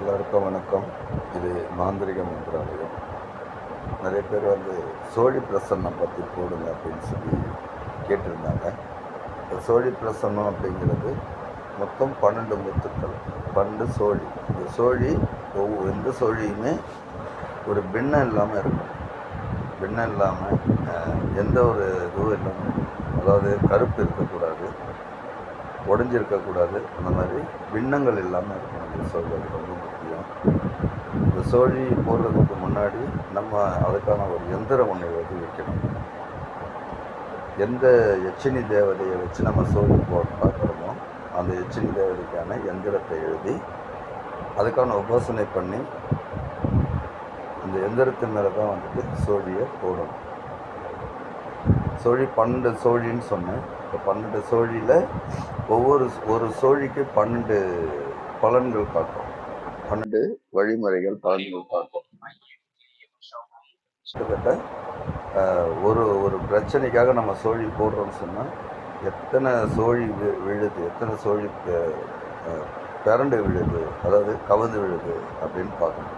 எல்லாருக்கும் வணக்கம். இது மாந்திரிக மந்திராலயம். நிறைய பேர் சோழி பிரசன்னம் பற்றி போடுங்க அப்படின்னு சொல்லி கேட்டிருந்தாங்க. இந்த சோழி பிரசன்னம் அப்படிங்கிறது மொத்தம் 12 முத்துக்கள், 12 சோழி. இந்த சோழி எந்த சோழியுமே ஒரு பின்னம் இல்லாமல் இருக்கும். பின்னம் இல்லாமல் எந்த ஒரு இதுவும் இல்லாமல், அதாவது கருப்பு இருக்கக்கூடாது, உடஞ்சிருக்கக்கூடாது, அந்த மாதிரி பின்னங்கள் இல்லாமல் இருக்கணும். இந்த சோழி அது ரொம்ப முக்கியம். இந்த சோழி போடுறதுக்கு முன்னாடி நம்ம அதுக்கான ஒரு எந்திரம் ஒன்று எழுதி வைக்கணும். எந்த எச்சினி தேவதையை வச்சு நம்ம சோழி பார்க்குறோமோ அந்த எச்சினி தேவதைக்கான எந்திரத்தை எழுதி அதுக்கான உபாசனை பண்ணி அந்த எந்திரத்தின் மேலே தான் சோழியை போடணும். சோழி 12 சோழின்னு சொன்னேன். இப்போ 12 சோழியில் ஒரு சோழிக்கு 12 பலன்கள் காட்டும், 12 வழிமுறைகள் பலன்கள் காட்டும். கிட்டத்தட்ட ஒரு பிரச்சனைக்காக நம்ம சோழி போடுறோம்னு சொன்னால் எத்தனை சோழி விழுது, எத்தனை சோழி பிறண்டு விழுது, அதாவது கவுந்து விழுது அப்படின்னு பார்க்கணும்.